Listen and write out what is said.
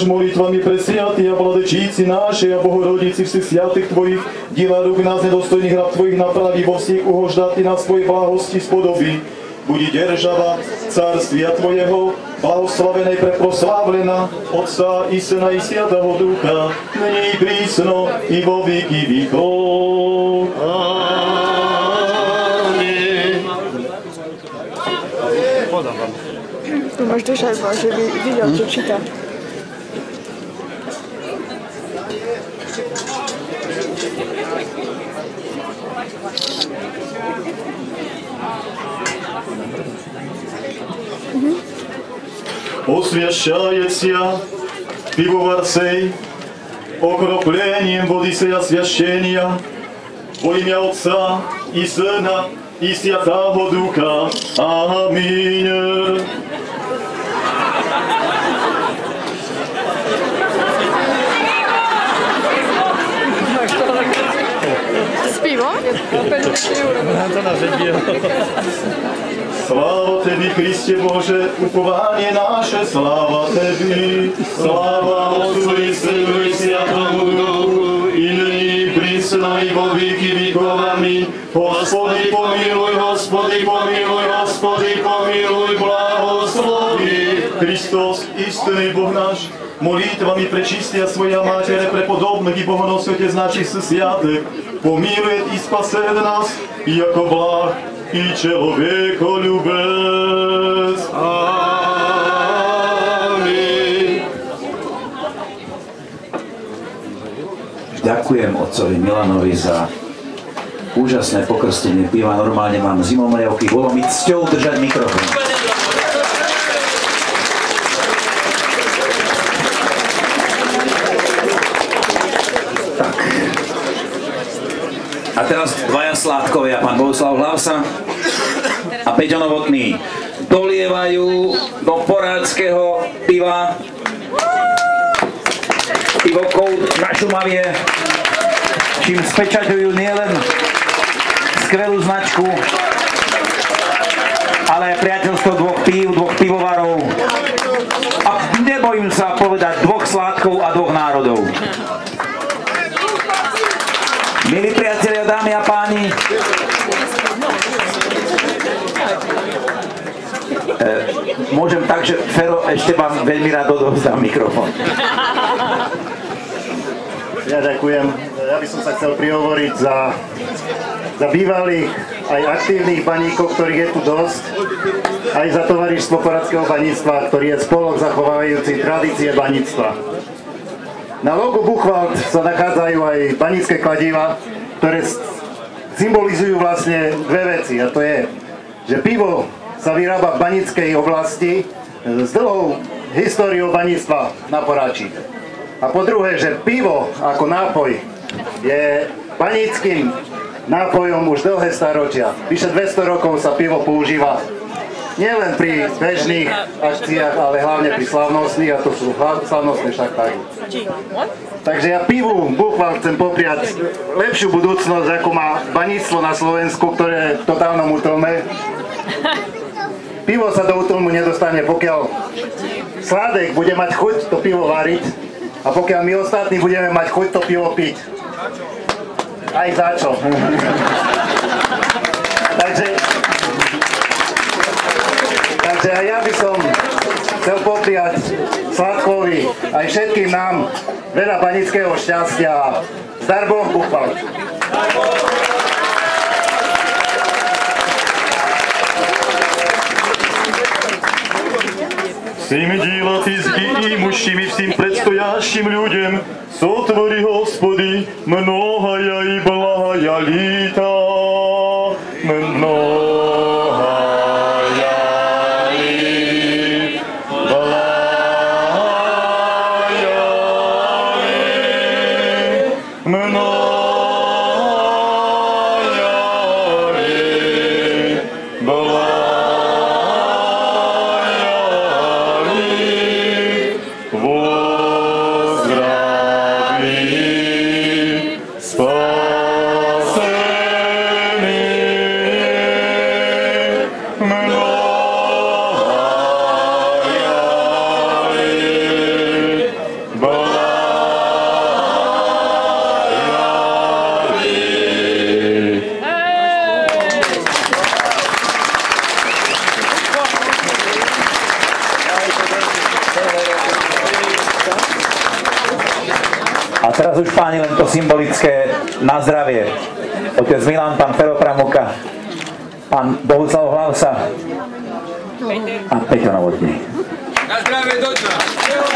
Molitvami presviatí a vladečíci náši a Bohorodici všech sviatých Tvojich, diela rúk nás nedostojných rab Tvojich napraví vo všech uhoždatí na svojej blahosti spodobí. Budi država carstvia Tvojeho, blahoslavenej preproslávlená, Otca i Syna i Sviatého Ducha, nyní i prísno i vo výky výkov. Amen. Tu máš držať, že by videl, čo číta. Освящается пивоварцей окроплением воды сия священия во имя Отца и Сына и Святого Духа. Аминь. S pivom? Слава Тебе, Христе Боже, упование наше, слава Тебе, слава Отцу и Сыну и Святому Духу, и ныне и присно и во веки веков. Аминь. Господи помилуй, Господи помилуй, Господи помилуй, благослови. Христос, истинный Бог наш, молитвами пречистия Своя Матеря, преподобных и Богоносный Отец наших святых, помилует и спасет нас, яко благ i človekolюбец. Amen. Ďakujem otcovi Milanovi za úžasné pokrstenie piva. Normálne mám zimomriavky, bolo mi cťou držať mikrofón. Tak. A teraz dvaja sládkovia, pán Bohuslav Hlavsa a Peťo Novotný, dolievajú do porádzkeho piva Pivokout na Šumavie, čím spečaťujú nielen skvelú značku, ale aj priateľstvo dvoch pív, dvoch pivovarov a nebojím sa povedať dvoch sládkov a dvoch národov. Milí priatelia, dámy a páni, môžem tak, že Fero, ešte vám veľmi rád odovzdám mikrofón. Ja ďakujem. Ja by som sa chcel prihovoriť za bývalých aj aktívnych baníkov, ktorých je tu dosť, aj za tovarištvo poradského baníctva, ktorý je spolok zachovávajúci tradície baníctva. Na logu Buchwald sa nachádzajú aj banícke kladiva, ktoré symbolizujú vlastne dve veci. A to je, že pivo sa vyrába v baníckej oblasti s dlhou históriou baníctva na Poráči. A po druhé, že pivo ako nápoj je baníckym nápojom už dlhé staročia. Vyše 200 rokov sa pivo používa nielen pri bežných akciách, ale hlavne pri slavnostných, a to sú slavnostné šachtári. Takže ja pivu Buchwald chcem popriať lepšiu budúcnosť, ako má baníctvo na Slovensku, ktoré je v totálnom útlme. Pivo sa do útlmu nedostane, pokiaľ Sládek bude mať chuť to pivo variť a pokiaľ my ostatní budeme mať chuť to pivo piť. Aj za čo. Takže aj ja by som chcel popriať Sládkovi aj všetkým nám veľa baníckeho šťastia. Zdar Boh, Buchwald. Всеми дела Тизги и мужчими, всем предстоящим людям, сотвори, Господи, многая и благая лета, многая ли, A teraz už páni len to symbolické na zdravie. Otec Milan, pán Fero Pramuka, pán Bohuslav Hlavsa a Peťo Novotný. Na zdravie do dna.